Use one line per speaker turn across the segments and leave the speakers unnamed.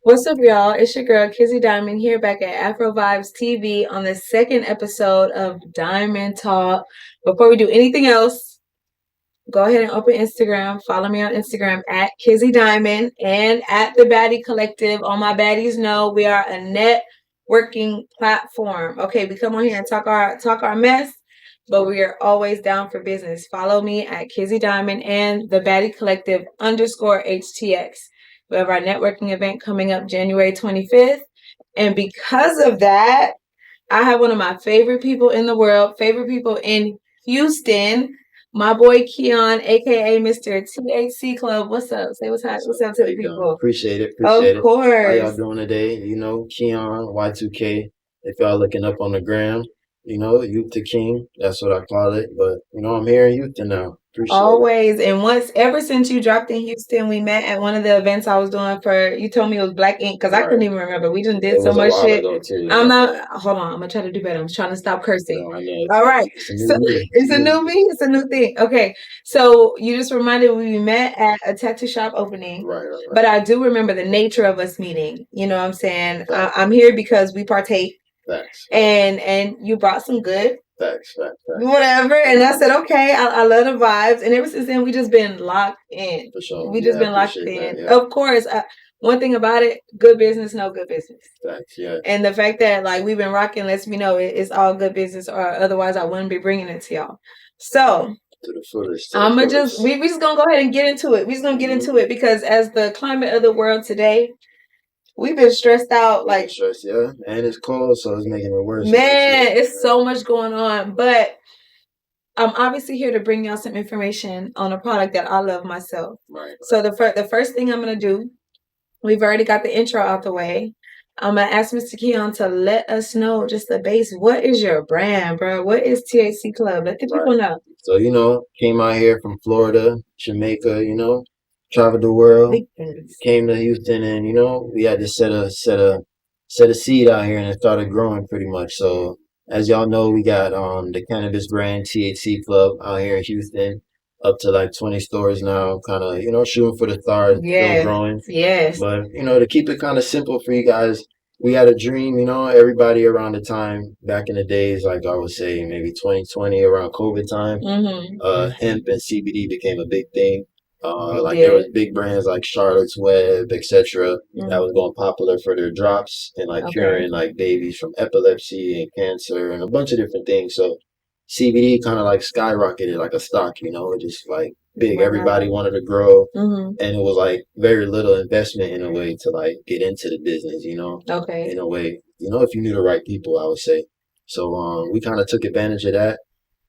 What's up, y'all? It's your girl, Kizzy Diamond, here back at Afrovibes TV on the second episode of Diamond Talk. Before we do anything else, go ahead and open Instagram. Follow me on Instagram at Kizzy Diamond and at The Baddie Collective. All my baddies know we are a networking platform. Okay, we come on here and talk our mess, but we are always down for business. Follow me at Kizzy Diamond and The Baddie Collective _HTX. We have our networking event coming up January 25th. And because of that, I have one of my favorite people in the world, favorite people in Houston, my boy Keon, aka Mr. THC Club. What's up? Say what's up to the people.
Appreciate it.
Of course.
How y'all doing today? Keon, Y2K. If y'all looking up on the gram, Youth to King. That's what I call it. But, I'm here in Houston now.
Always. And ever since you dropped in Houston, we met at one of the events I was doing you told me it was Black Ink, because I couldn't even remember. We just did so much shit. Hold on, I'm gonna try to do better. I'm trying to stop cursing. All right. It's a new me. It's a new thing. Okay. So you just reminded me we met at a tattoo shop opening. Right. But I do remember the nature of us meeting. You know what I'm saying? I'm here because we partake.
Facts.
And you brought some good.
Facts.
Whatever. And I said, okay, I love the vibes. And ever since then, we just been locked in.
For sure.
We just been locked in. Yeah. Of course. One thing about it, good business, no good business.
Facts, yeah.
And the fact that we've been rocking lets me know it's all good business, or otherwise I wouldn't be bringing it to y'all. So
to the fullest.
we just gonna go ahead and get into it. We just gonna get into it because as the climate of the world today, we've been stressed out.
Stressed, yeah. And it's cold, so it's making it worse.
Man, it's so much going on. But I'm obviously here to bring y'all some information on a product that I love myself.
Right.
So the first thing I'm going to do, we've already got the intro out the way. I'm going to ask Mr. Keon to let us know just the base. What is your brand, bro? What is THC Club? Let the people know.
So, came out here from Florida, Jamaica, traveled the world, came to Houston, and, we had to set a seed out here, and it started growing pretty much. So, as y'all know, we got the cannabis brand THC Club out here in Houston, up to 20 stores now, kind of, shooting for the stars, still growing.
Yes.
But, to keep it kind of simple for you guys, we had a dream, everybody around the time back in the days, I would say maybe 2020, around COVID time, hemp and CBD became a big thing. There was big brands like Charlotte's Web, etc. That was going popular for their drops and curing babies from epilepsy and cancer and a bunch of different things. So CBD kind of skyrocketed like a stock, it just big. Wow. Everybody wanted to grow, and it was very little investment in a way to get into the business,
Okay.
In a way, if you knew the right people, I would say. So we kind of took advantage of that.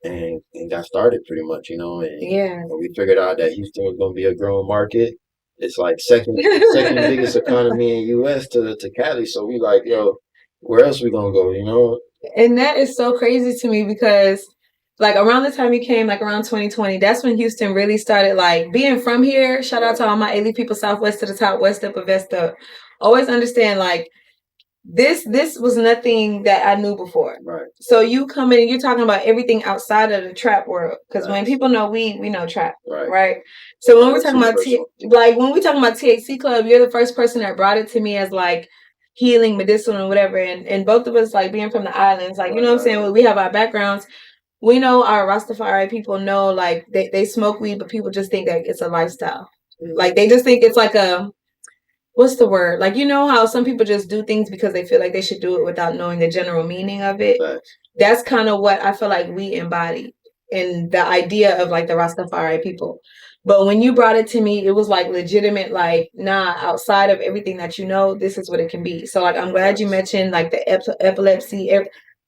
And got started pretty much, and we figured out that Houston was going to be a growing market. It's second biggest economy in U.S. to Cali. So we where else we going to go,
And that is so crazy to me because around the time you came, around 2020, that's when Houston really started being from here. Shout out to all my elite people, Southwest to the top, West up, Avesta. Always understand this was nothing that I knew before.
Right.
So you come in and you're talking about everything outside of the trap world. Because when people know weed, we know trap. Right. So when we're talking about when we talking about THC Club, you're the first person that brought it to me as healing, medicinal, and whatever. And both of us being from the islands, you know what I'm saying? We have our backgrounds. We know our Rastafari people know they smoke weed, but people just think that it's a lifestyle. They just think it's a what's the word? How some people just do things because they feel like they should do it without knowing the general meaning of it. That's kind of what I feel like we embody in the idea of the Rastafari people. But when you brought it to me, it was legitimate, nah, outside of everything that this is what it can be. So I'm glad you mentioned the epilepsy.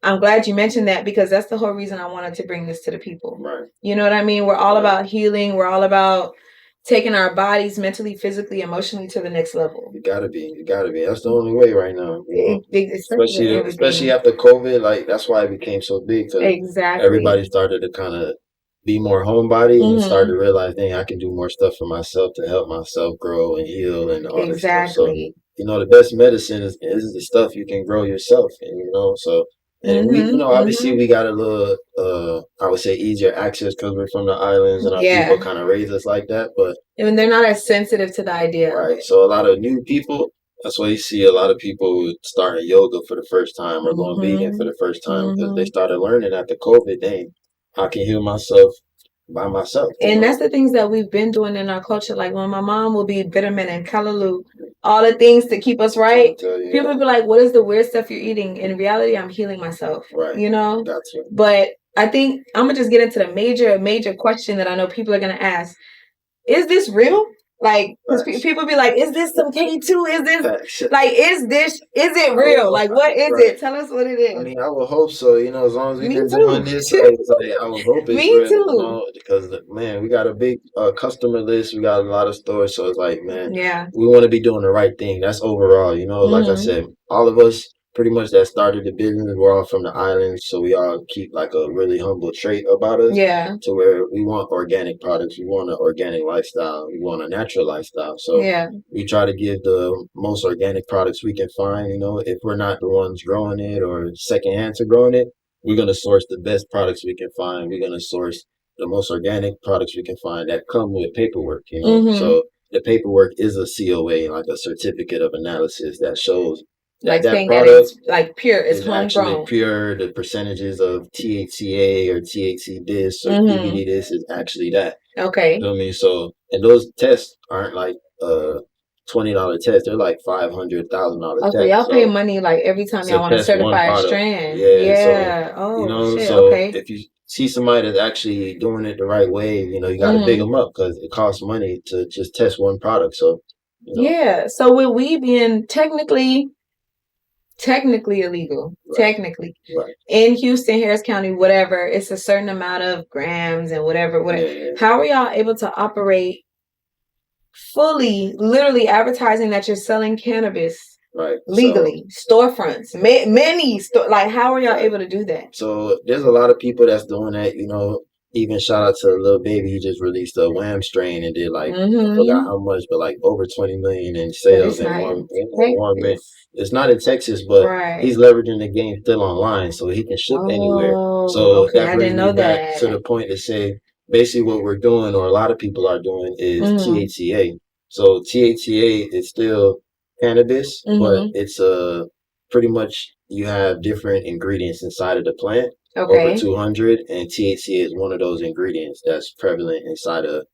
I'm glad you mentioned that because that's the whole reason I wanted to bring this to the people.
Right.
You know what I mean? We're all about healing. We're all about taking our bodies mentally, physically, emotionally to the next level.
You gotta be. That's the only way right now. Especially after COVID, that's why it became so big.
Exactly.
Everybody started to kind of be more homebody and started to realize, dang, I can do more stuff for myself to help myself grow and heal and all this stuff. So, the best medicine is the stuff you can grow yourself. And, so... And we, obviously we got a little, I would say easier access because we're from the islands and our people kind of raise us like that. But
and they're not as sensitive to the idea.
Right. So a lot of new people, That's why you see a lot of people starting yoga for the first time or going vegan for the first time because they started learning after COVID. Dang, I can heal myself by myself.
And that's the things that we've been doing in our culture. Like when my mom will be vitamin and callaloo, all the things to keep us right. People will be like, what is the weird stuff you're eating? In reality, I'm healing myself. Right. You know? Gotcha. But I think I'm going to just get into the major question that I know people are going to ask. Is this real? Like, because people be like, is this some K2? Is this, like, is it real? Like, what is it? Tell us what it is.
I mean, I would hope so, you know, as long as we've been doing this, I would hope it's real, you know, because, man, we got a big customer list. We got a lot of stores, so it's like, man, we want to be doing the right thing. That's overall, you know, like I said, all of us pretty much that started the business, we're all from the islands, so we all keep like a really humble trait about us. Yeah. To where we want organic products, we want an organic lifestyle, we want a natural lifestyle. So we try to give the most organic products we can find. You know, if we're not the ones growing it or secondhand to growing it, we're gonna source the best products we can find. We're gonna source the most organic products we can find that come with paperwork. You know, so the paperwork is a COA, like a certificate of analysis that shows
that product like pure is
actually pure. The percentages of THCA or THC this or CBD this is actually that. Okay. You know what I mean? So, and those tests aren't like $20 tests. They're like $500,000 tests.
Okay, y'all pay money like every time y'all want to certify a strand.
Yeah. So, you know, shit, so if you see somebody that's actually doing it the right way, you know, you got to big them up because it costs money to just test one product. So, you know.
Yeah. So with weed being technically illegal, technically in Houston, Harris County, whatever, it's a certain amount of grams and whatever. How are y'all able to operate fully, literally advertising that you're selling cannabis legally? So, storefronts, many like, how are y'all able to do that?
So there's a lot of people that's doing that, you know. Even shout out to Lil Baby, he just released a Wham strain and did like I forgot how much, but like over 20 million in sales in one minute. It's not in Texas, but he's leveraging the game still online, so he can ship anywhere. So that brings me back to the point to say basically what we're doing, or a lot of people are doing, is THCA. So THCA is still cannabis, but it's pretty much you have different ingredients inside of the plant. Over 200, and THC is one of those ingredients that's prevalent inside of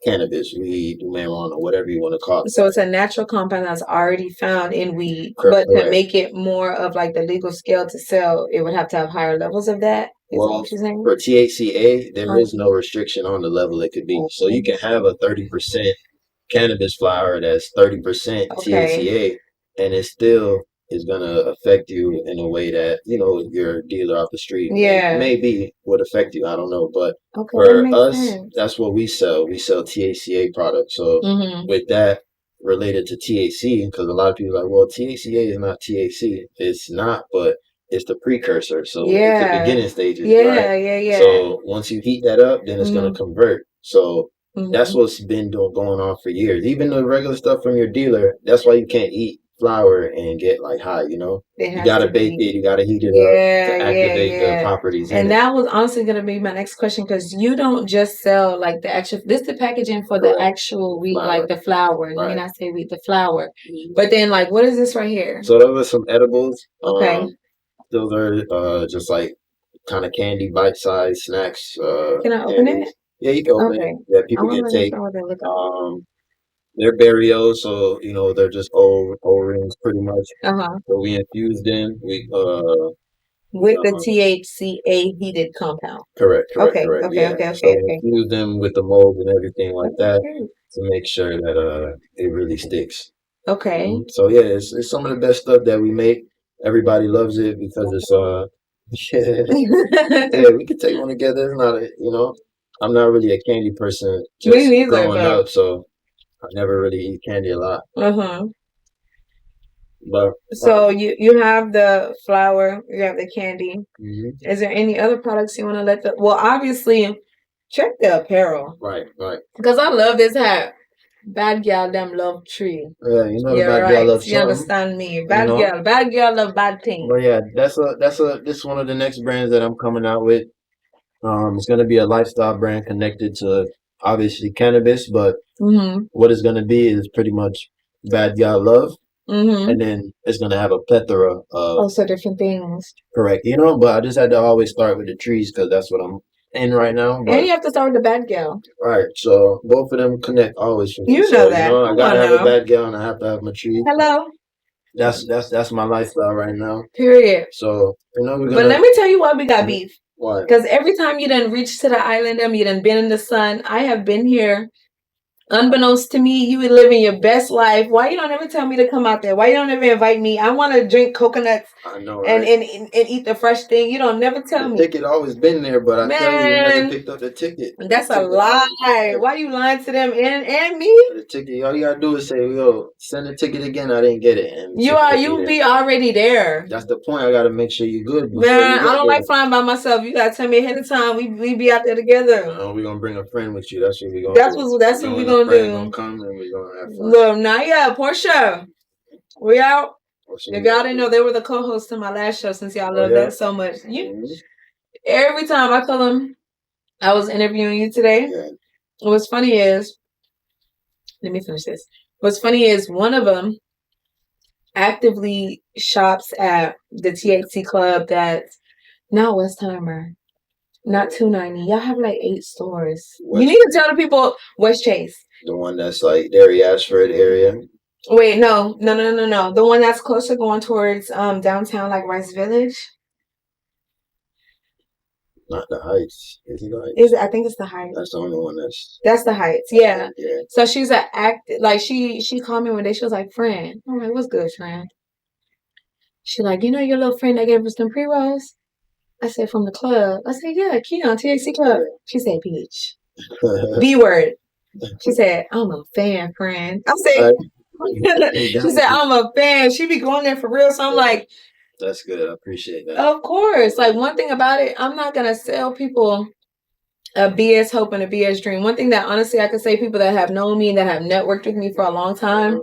cannabis, weed, marijuana, whatever you want to call it.
So it's a natural compound that's already found in weed, but to make it more of like the legal scale to sell, it would have to have higher levels of that.
Well, for THCA, there is no restriction on the level it could be. So you can have a 30% cannabis flower that's 30% THCA, and it still is going to affect you in a way that, you know, your dealer off the street maybe would affect you. I don't know. But for us, that's what we sell. We sell THCA products. So with that related to THC, because a lot of people are like, well, THCA is not THC. It's not, but it's the precursor. So it's the beginning stages. So once you heat that up, then it's going to convert. So that's what's been going on for years. Even the regular stuff from your dealer, that's why you can't eat flour and get like high, you know. You gotta bake it, you gotta heat it up to activate the properties.
And that was honestly gonna be my next question, because you don't just sell like the actual, this the packaging for the actual weed, like the flour. Let me not say weed, the flour. But then like, what is this right here?
So those are some edibles. Those are just like kind of candy, bite-sized snacks.
Can I open it?
Yeah, you can open it. Yeah, people can take. They're Barrios, so you know they're just O-rings pretty much. So we infuse them.
With the THCA heated compound.
Correct. So we infuse them with the mold and everything like that to make sure that it really sticks. So yeah, it's some of the best stuff that we make. Everybody loves it because it's we could take one together. It's not you know, I'm not really a candy person just growing up, so I never really eat candy a lot. But
so you have the flour, you have the candy. Is there any other products you want to let well, obviously check the apparel.
Right.
Because I love this hat. Bad girl them love tree.
Yeah, you know, bad girl love something.
You understand me? Bad girl love bad things.
But yeah, this is one of the next brands that I'm coming out with. It's gonna be a lifestyle brand connected to obviously cannabis, but what it's gonna be is pretty much bad girl love. and then it's gonna have a plethora of
also different things.
Correct. But I just had to always start with the trees because that's what I'm in right now. But,
and you have to start with the bad gal.
Right. So both of them connect always for me.
You know that.
I gotta have a bad gal and I have to have my trees.
Hello.
That's my lifestyle right now.
Period.
So
but let me tell you why we got beef.
Why?
Because every time you done reached to the island, you done been in the sun. I have been here. Unbeknownst to me, you were living your best life. Why you don't ever tell me to come out there? Why you don't ever invite me? I want to drink coconuts.
I know, right?
and eat the fresh thing. You don't never tell me.
The ticket always been there, but I tell you never picked up the ticket.
That's a lie. Why you lying to them and me?
The ticket, all you gotta do is say, "Yo, send the ticket again." I didn't get it. And
you be already there.
That's the point. I gotta make sure you're good.
Man, I don't like flying by myself. You gotta tell me ahead of time. We be out there together.
We're gonna bring a friend with you. That's what we're gonna.
That's what we're gonna do.
Gonna come and we're gonna have fun.
Look, now yeah, Portia, we out. If y'all didn't know, they were the co-hosts to my last show. Since y'all love that so much, every time I tell them I was interviewing you today. Yeah. What's funny is, let me finish this. What's funny is one of them actively shops at the THC club that's not Westheimer, not 290. Y'all have like 8 stores. You need to tell the people West Chase.
The one that's like Derry Ashford area.
Wait, no. The one that's closer going towards downtown, like Rice Village.
Not the Heights. Is it the Heights?
I think it's the Heights.
That's the only one
that's the Heights. Yeah. So she's an like she called me one day. She was like, "Friend." I'm like, "What's good, friend?" She like, "You know your little friend that gave us them pre-rolls?" I said, "From the club." I said, "Yeah, Keon, THC club." She said, "Peach." B word. She said, "I'm a fan, friend." I said, she said, "I'm a fan." She be going there for real. So I'm like,
that's good. I appreciate that.
Of course. Like one thing about it, I'm not gonna sell people a BS hope and a BS dream. One thing that honestly I can say, people that have known me and that have networked with me for a long time,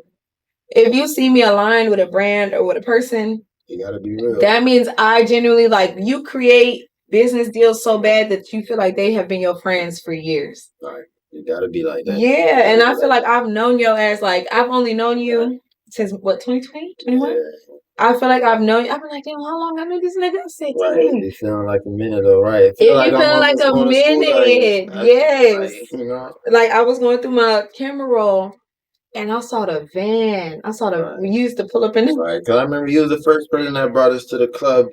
if you see me aligned with a brand or with a person,
you gotta be real.
That means I genuinely you create business deals so bad that you feel like they have been your friends for years.
Right. You gotta be like that.
Yeah, and I feel like I've known your ass, I've only known you since what, 2020, 21? Yeah. I feel like I've known you. I've been like, damn, how long I knew this nigga?
Right. It feeling like a minute though, right?
It be feeling like a minute. Yes. Like I was going through my camera roll and I saw the van. I saw we used to pull up in.
Right. Cause I remember you was the first person that brought us to the club.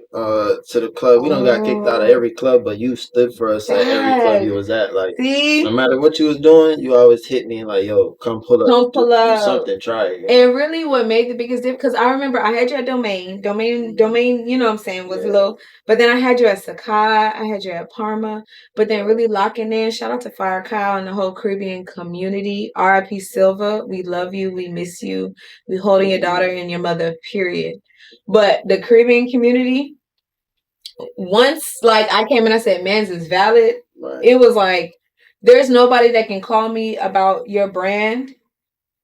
We don't got kicked out of every club, but you stood for us at every club you was at. Like, see? No matter what you was doing, you always hit me like, "Yo, come pull up.
Come pull up.
Do something. Try it."
And really, what made the biggest difference? Because I remember I had you at domain. You know what I'm saying, was a little. But then I had you at Sakai. I had you at Parma. But then really locking in. Shout out to Fire Kyle and the whole Caribbean community. R.I.P. Silva. We love you. We miss you. We holding your daughter and your mother. Period. But the Caribbean community. Once I came and I said, "Mans is valid." Right. It was like, there's nobody that can call me about your brand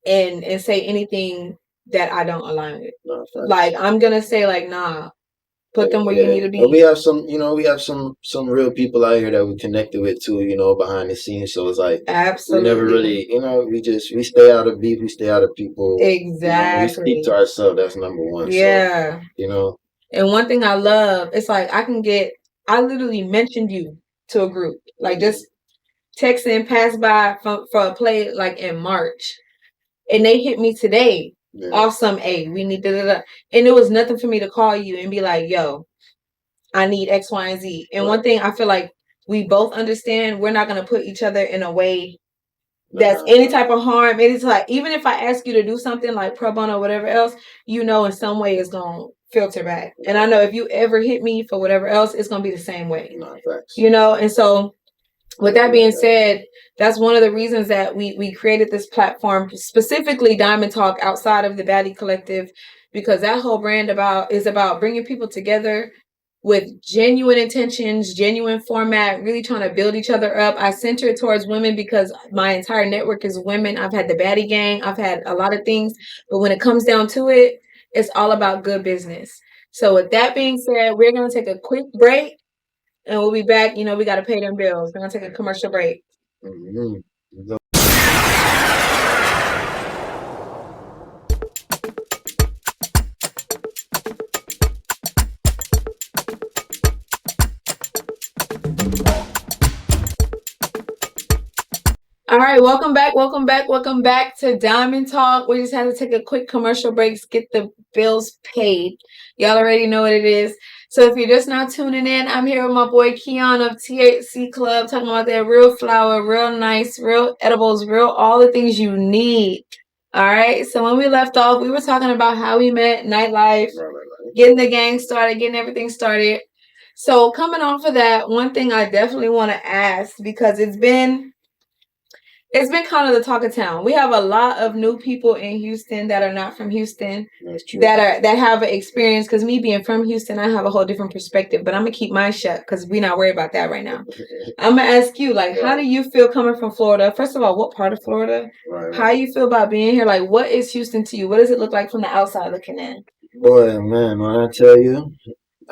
and say anything that I don't align with. No, I'm gonna say nah, put them where you need to be.
But we have some, we have some real people out here that we connected with too, behind the scenes. So it's like, absolutely, we never really, we stay out of beef, we stay out of people.
Exactly.
We speak to ourselves. That's number one.
Yeah.
So,
And one thing I love, it's like I literally mentioned you to a group, just texting, pass by for a play in March. And they hit me today. Yeah. Awesome. We need and it was nothing for me to call you and be like, "Yo, I need X, Y, and Z." And one thing I feel like we both understand, we're not going to put each other in a way that's any type of harm. It is even if I ask you to do something like pro bono or whatever else, in some way it's going to filter back. And I know if you ever hit me for whatever else, it's going to be the same way. No, facts. And so with that being said, that's one of the reasons that we created this platform, specifically Diamond Talk, outside of the Baddie Collective, because that whole brand is about bringing people together with genuine intentions, genuine format, really trying to build each other up. I center it towards women because my entire network is women. I've had the Baddie Gang. I've had a lot of things. But when it comes down to it, it's all about good business. So with that being said, we're going to take a quick break. And we'll be back. We got to pay them bills. We're going to take a commercial break. All right, welcome back to Diamond Talk. We just had to take a quick commercial break, get the bills paid. Y'all already know what it is. So if you're just now tuning in, I'm here with my boy Keon of THC Club, talking about that real flower, real nice, real edibles, real all the things you need. All right, so when we left off, we were talking about how we met, nightlife, getting the gang started, getting everything started. So coming off of that, one thing I definitely want to ask, because it's been kind of the talk of town. We have a lot of new people in Houston that are not from Houston that have an experience. Because me being from Houston, I have a whole different perspective. But I'm gonna keep mine shut because we're not worried about that right now. I'm gonna ask you, like, how do you feel coming from Florida? First of all, what part of Florida? Right. How you feel about being here? Like, what is Houston to you? What does it look like from the outside looking in?
Boy, man, when I tell you,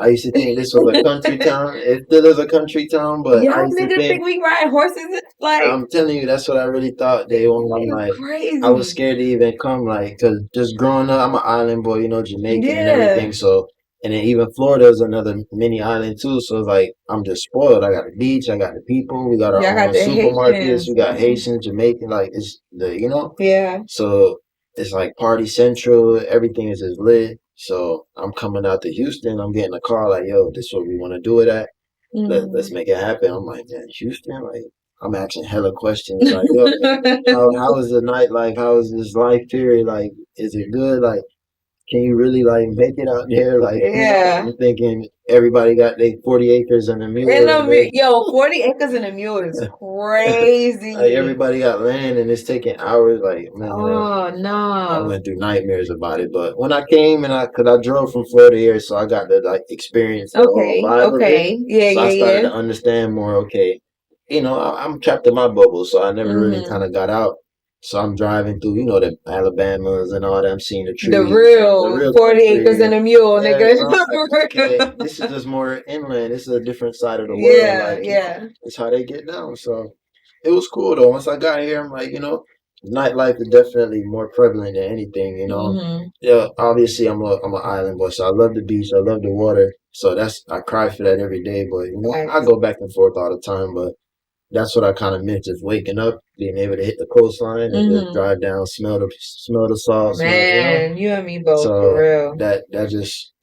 I used to think this was a country town. It still is a country town, but
y'all niggas think we ride horses. Like,
I'm telling you, that's what I really thought. Day one, I'm like, crazy. I was scared to even come, like, cause just growing up, I'm an island boy, you know, Jamaican and everything. So, and then even Florida is another mini island too. So it's like I'm just spoiled. I got the beach, I got the people, we got our own supermarkets, Haitians. We got Haitian, Jamaican, like it's the, you know. Yeah. So it's like party central. Everything is just lit. So I'm coming out to Houston. I'm getting a call like, yo, this is what we want to do it at. Let's make it happen. I'm like, man, Houston, like I'm asking hella questions like, yo, how is the nightlife? How is this life period? Like, is it good? Like, can you really like make it out there? Like, yeah. I'm thinking everybody got their 40 acres and a mule.
Yo, 40 acres and a mule is crazy.
Like everybody got land and it's taking hours. Like, man, no. I went through nightmares about it. But when I came and cause I drove from Florida here, so I got to like experience the whole vibe of it. Yeah, so I started to understand more. Okay, you know, I'm trapped in my bubble, so I never really kind of got out. So I'm driving through, you know, the Alabamas and all that. I'm seeing the trees. The real 40 acres and a mule, nigga. Like, okay, this is just more inland. This is a different side of the world. Yeah, like, yeah. It's how they get down. So it was cool, though. Once I got here, I'm like, you know, nightlife is definitely more prevalent than anything, you know. Yeah, obviously, I'm an island boy, so I love the beach. I love the water. So I cry for that every day. But, you know, I go back and forth all the time. But that's what I kind of meant, just waking up, being able to hit the coastline and just drive down, smell the salt.
Man, you and me both, for real.
That just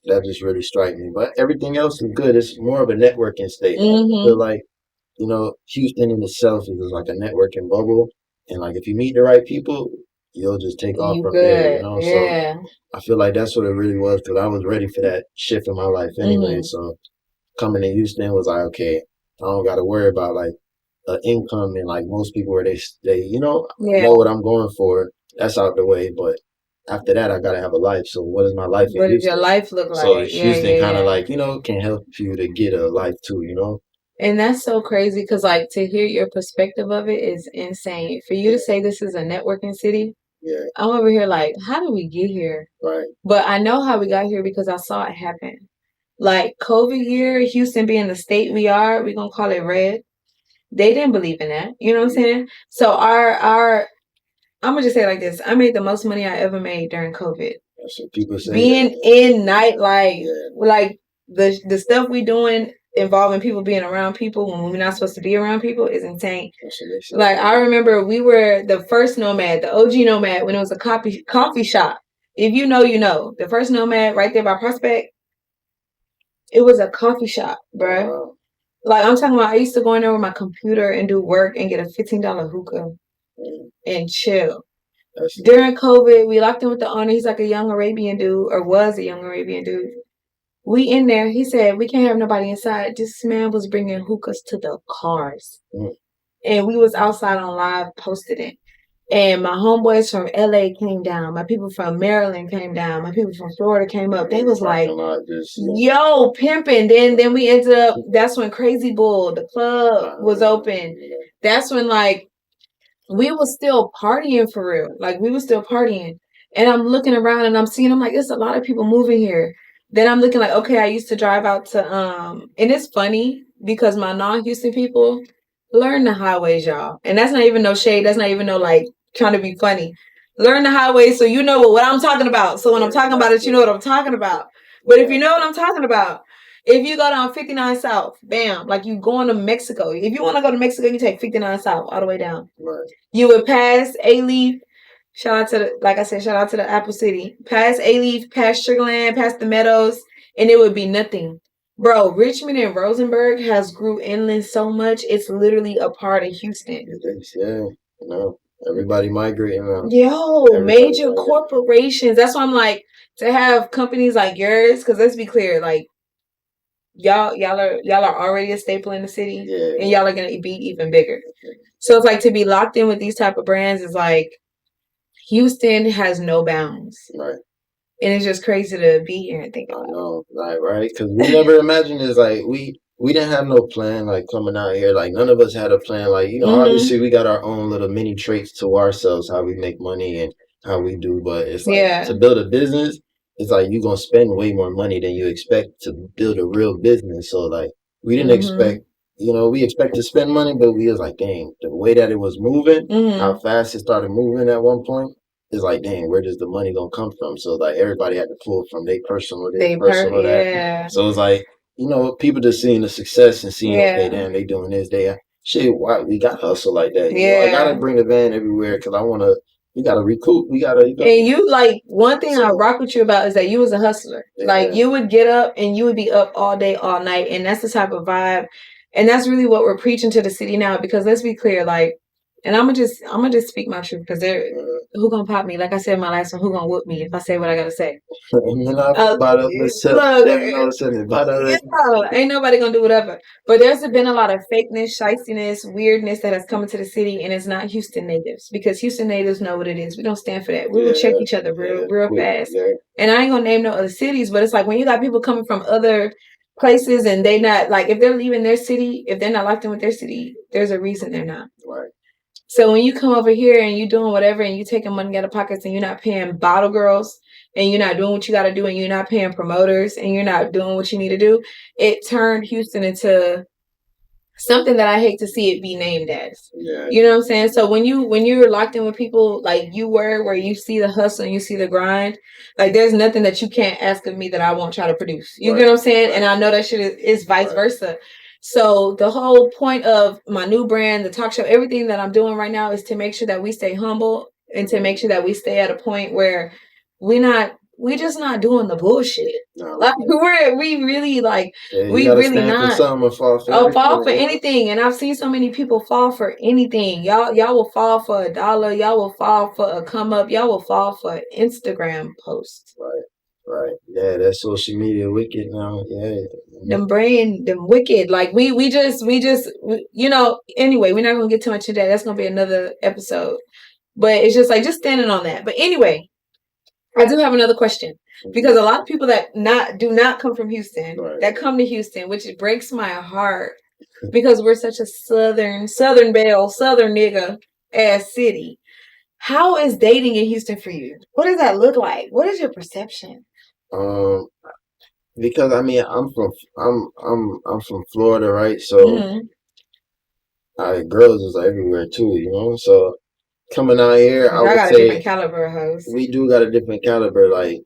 really strike me. But everything else is good. It's more of a networking state. I feel like, you know, Houston in itself is like a networking bubble. And like if you meet the right people, you'll just take off from there, you know? Yeah. So I feel like that's what it really was, because I was ready for that shift in my life anyway. So coming to Houston was like, okay, I don't got to worry about like income and like most people where they you know what I'm going for. That's out the way. But after that, I gotta have a life. So what does my life in Houston?
What does your life look like?
So Houston kind of like, you know, can help you to get a life too, you know.
And that's so crazy, because like to hear your perspective of it is insane. For you to say this is a networking city, I'm over here like, how did we get here? Right. But I know how we got here because I saw it happen. Like COVID year, Houston being the state we're gonna call it red. They didn't believe in that. You know what I'm saying? So I'm gonna just say it like this. I made the most money I ever made during COVID.
That's what people say.
Being in nightlife, like the stuff we doing involving people being around people when we're not supposed to be around people is insane. Like I remember we were the first Nomad, the OG Nomad, when it was a coffee shop. If you know, you know. The first Nomad right there by Prospect, it was a coffee shop, bruh. Wow. Like, I'm talking about, I used to go in there with my computer and do work and get a $15 hookah and chill. During COVID, we locked in with the owner. He's like a young Arabian dude, or was a young Arabian dude. We in there. He said, we can't have nobody inside. This man was bringing hookahs to the cars. And we was outside on live posting it. And my homeboys from LA came down. My people from Maryland came down. My people from Florida came up. They was like, yo, pimping. Then we ended up, that's when Crazy Bull, the club, was open. That's when, like, we was still partying for real. Like, we was still partying. And I'm looking around and I'm seeing, I'm like, there's a lot of people moving here. Then I'm looking like, okay, I used to drive out to, and it's funny because my non-Houston people learn the highways, y'all. And that's not even no shade. That's not even no, like, trying to be funny. Learn the highways so you know what I'm talking about. So when I'm talking about it, you know what I'm talking about. But if you know what I'm talking about, If you go down 59 South, bam, like you going to Mexico. If you want to go to Mexico, you take 59 South all the way down.
Right.
You would pass A-Leaf. Shout out to shout out to the Apple City. Past A-Leaf, past Sugarland, past the Meadows, and it would be nothing. Bro, Richmond and Rosenberg has grew inland so much. It's literally a part of Houston.
Yeah, everybody migrating around.
Major corporations. That's why I'm like, to have companies like yours, because let's be clear, like y'all are already a staple in the city, and y'all are gonna be even bigger. So it's like to be locked in with these type of brands is like Houston has no bounds.
Right.
And it's just crazy to be here and think
about. I know, right? Because we never imagined this. Like we didn't have no plan. Like coming out here, like none of us had a plan. Like obviously we got our own little mini traits to ourselves, how we make money and how we do. But it's like to build a business, it's like you're gonna spend way more money than you expect to build a real business. So like we didn't expect. We expect to spend money, but we was like, dang, the way that it was moving, how fast it started moving at one point, it's like, dang, where does the money gonna come from? So like everybody had to pull from their personal, that. So it's like, people just seeing the success and seeing, okay, damn, they doing this, why we got to hustle like that? I gotta bring the van everywhere because we gotta recoup. And
you like one thing I rock with you about is that you was a hustler. Yeah. Like you would get up and you would be up all day, all night, and that's the type of vibe. And that's really what we're preaching to the city now, because let's be clear, like, and I'm gonna just speak my truth, because who gonna pop me? Like I said in my last one, who gonna whoop me if I say what I gotta say? Ain't nobody gonna do whatever. But there's been a lot of fakeness, shystiness, weirdness that has come into the city, and it's not Houston natives, because Houston natives know what it is. We don't stand for that. We will check each other real fast. Yeah. And I ain't gonna name no other cities, but it's like when you got people coming from other places and they not like, if they're leaving their city, if they're not locked in with their city, there's a reason they're not. Right. So when you come over here and you doing whatever and you taking money out of pockets and you're not paying bottle girls and you're not doing what you got to do and you're not paying promoters and you're not doing what you need to do, it turned Houston into something that I hate to see it be named as. Yeah. You know what I'm saying? So when you're locked in with people like you were, where you see the hustle and you see the grind, like there's nothing that you can't ask of me that I won't try to produce. You get what I'm saying? Right. And I know that shit is vice versa. So the whole point of my new brand, the talk show, everything that I'm doing right now is to make sure that we stay humble and to make sure that we stay at a point where we just not doing the bullshit. No, like we really like we really not fall for anything. And I've seen so many people fall for anything. Y'all will fall for $1. Y'all will fall for a come up. Y'all will fall for an Instagram post.
Right. Yeah, that's social media wicked now. Yeah.
Them wicked. Like we just anyway, we're not gonna get too much into that. That's gonna be another episode. But it's just like just standing on that. But anyway, I do have another question, because a lot of people that do not come from Houston, that come to Houston, which breaks my heart, because we're such a southern belle, southern nigga ass city. How is dating in Houston for you? What does that look like? What is your perception?
Because I mean, I'm from Florida, right? So, girls is everywhere too, So coming out here, I would
got
say
a different caliber of hoes.
We do got a different caliber, like,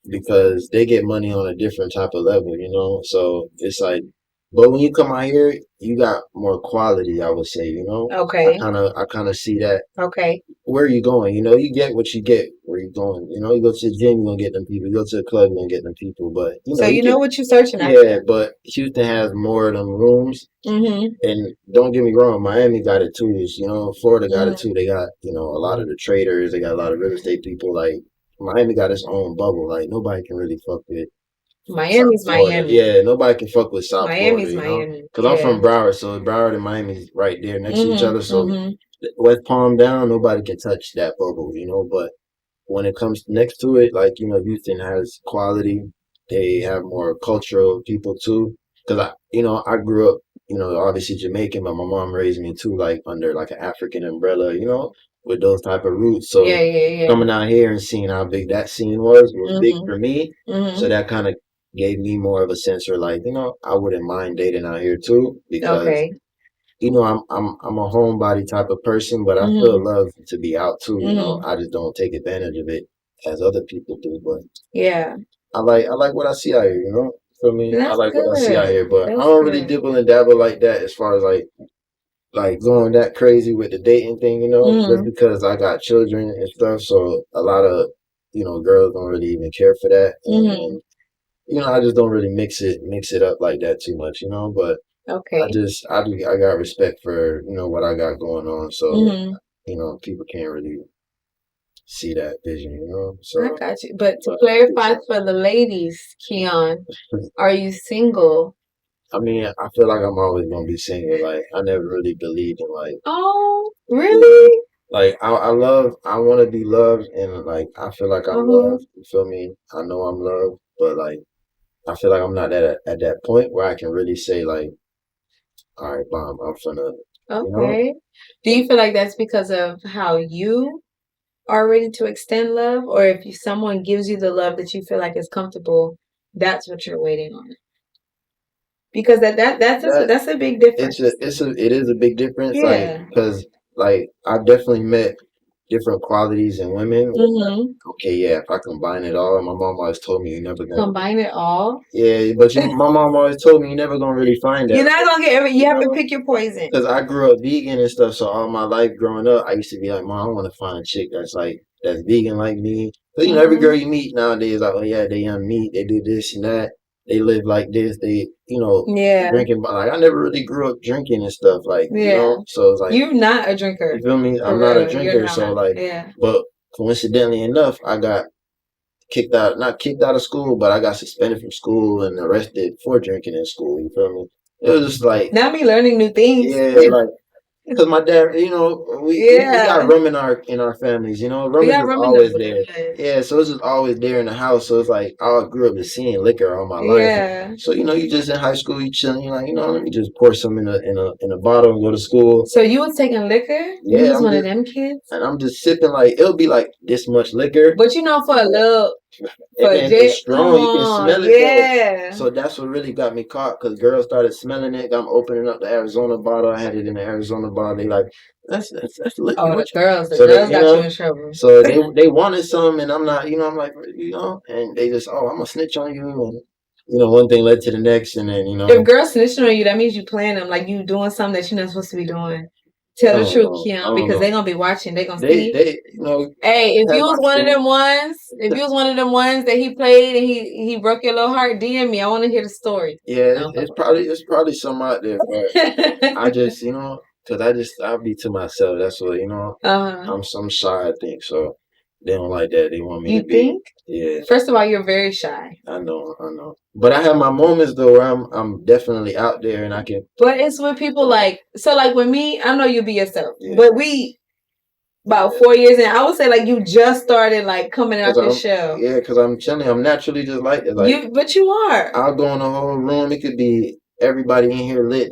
because they get money on a different type of level, So it's like, but when you come out here, you got more quality, I would say,
Okay.
I kind of see that.
Okay.
Where are you going? You get what you get where you going. You go to the gym, you're going to get them people. You go to the club, you're going to get them people. But,
so you know what you're searching after.
Yeah, but Houston has more of them rooms. Mm-hmm. And don't get me wrong, Miami got it too. Florida got it too. They got, a lot of the traders. They got a lot of real estate people. Like, Miami got its own bubble. Like, nobody can really fuck with
Miami's Miami.
Yeah, nobody can fuck with South
Miami's
Florida.
Miami.
Because I'm from Broward, so Broward and Miami's right there next to each other. So West Palm down, nobody can touch that bubble, But when it comes next to it, like, Houston has quality. They have more cultural people too. Because I grew up, obviously Jamaican, but my mom raised me too, like under like an African umbrella, with those type of roots. So coming out here and seeing how big that scene was big for me. So that kind of gave me more of a sense of like, I wouldn't mind dating out here too, because I'm a homebody type of person, but I feel love to be out too. I just don't take advantage of it as other people do. But I like what I see out here. feel me?
That's
I like
good.
what I see out here, but
That's
I don't really dibble and dabble like that as far as like going that crazy with the dating thing, you know, just because I got children and stuff. So a lot of, you know, girls don't really even care for that. And, you know, I just don't really mix it up like that too much, you know, but I got respect for, you know, what I got going on. So, you know, people can't really see that vision, you know. So
I got you. But to clarify for the ladies, Keon, are you single?
I mean, I feel like I'm always gonna be single. Like I never really believed in like.
Oh, really?
Like I want to be loved, and like I feel like I'm loved. You feel me? I know I'm loved, but like I feel like I'm not at that point where I can really say like, all right, Mom, I'm finna.
Okay.
You know?
Do you feel like that's because of how you are ready to extend love, or if someone gives you the love that you feel like is comfortable, that's what you're waiting on? Because that's a big difference.
It is a big difference. Yeah. Like because like I've definitely met different qualities in women. Okay, yeah, if I combine it all, my mom always told me you never gonna
combine it all.
Yeah, but my mom always told me you never gonna really find that.
You're not gonna get you have to pick your poison.
Because I grew up vegan and stuff, so all my life growing up, I used to be like, Mom, I want to find a chick that's vegan like me. But you know, every girl you meet nowadays, like, oh yeah, they eat meat, they do this and that, they live like this, they, you know, drinking. But like, I never really grew up drinking and stuff, like, you know. So it's like
you're not a drinker.
You feel me? I'm not a drinker, so like, but coincidentally enough, I got not kicked out of school, but I got suspended from school and arrested for drinking in school. You feel me? It was just like
now me learning new things.
Yeah, like because my dad, you know, we got rum in our families. You know, rum is always there. Yeah, so it's just always there in the house. So it's like I grew up just seeing liquor all my life. Yeah. So you know, you just in high school, you chilling. You're like, you know, let me just pour some in a bottle and go to school.
So you was taking liquor? Yeah, you was one of them kids.
And I'm just sipping like it'll be like this much liquor.
But you know, for a little.
It's strong. You can smell it. Yeah. So that's what really got me caught because girls started smelling it. I'm opening up the Arizona bottle. I had it in the Arizona bottle. They like that's liquor. Oh, the girls got you in trouble. So they wanted some, and I'm not. You know, I'm like, you know, and they just, I'm gonna snitch on you, and you know, one thing led to the next, and then you know, if girls snitching on you, that means you playing them, like you doing something that you're not supposed to be doing. Tell the truth, Keon, because they're gonna be watching. They're gonna see. You know. Hey, if you was one of them ones, that he played and he broke your little heart, DM me. I want to hear the story. Yeah, it's probably some out there, but I just, you know, because I'll be to myself. That's what, you know. I'm shy, I think. So they don't like that. They want me to be. You think? Yeah. First of all, you're very shy. I know. But I have my moments though where I'm definitely out there and I can. But it's with people like with me, I know you be yourself. Yeah. But we about 4 years in, I would say like you just started like coming out the show. Yeah, because I'm chilling. I'm naturally just like that. Like, but you are. I'll go in the whole room. It could be everybody in here lit,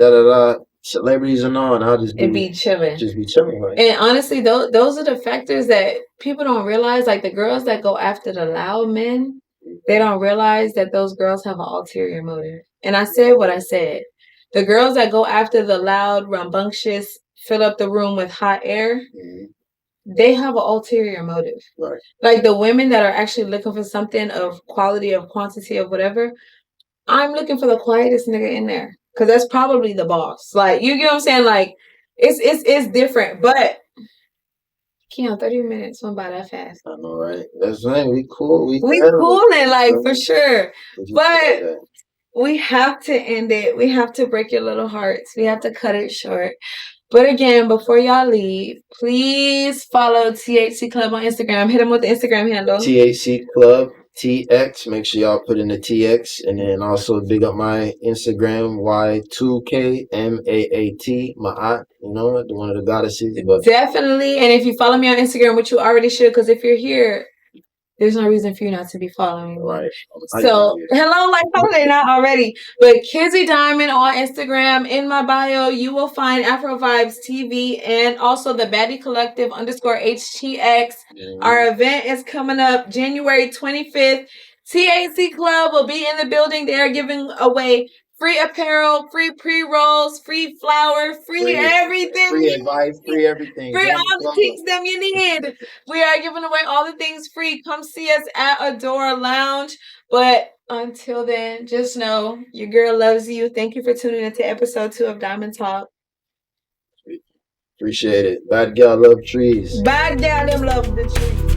celebrities and all, and I'll just be chilling. Just be chilling. Like. And honestly, those are the factors that people don't realize. Like the girls that go after the loud men, they don't realize that those girls have an ulterior motive. And I said what I said. The girls that go after the loud, rambunctious, fill up the room with hot air, they have an ulterior motive. Right. Like the women that are actually looking for something of quality, of quantity, of whatever, I'm looking for the quietest nigga in there. Because that's probably the boss. Like, you get what I'm saying? Like, it's different. But, Keon, 30 minutes went by that fast. I know, right? That's right. We cool. We cooling, like, for sure. But we have to end it. We have to break your little hearts. We have to cut it short. But again, before y'all leave, please follow THC Club on Instagram. Hit them with the Instagram handle. THC Club TX. Make sure y'all put in the TX. And then also big up my Instagram, Y2KMAAT, Ma'at. You know, one of the goddesses. But definitely. And if you follow me on Instagram, which you already should, because if you're here, there's no reason for you not to be following me. Right. So, hello, like holiday not already. But Kizzy Diamond on Instagram. In my bio, you will find Afrovibes TV and also the Baddie Collective _HTX. Our event is coming up January 25th. THC Club will be in the building. They are giving away free apparel, free pre-rolls, free flour, free everything. Free advice, free everything. Free all the things that you need. We are giving away all the things free. Come see us at Adora Lounge. But
Until then, just know your girl loves you. Thank you for tuning into episode 2 of Diamond Talk.
Appreciate it. Bad girl love trees.
Bad girl them love the trees.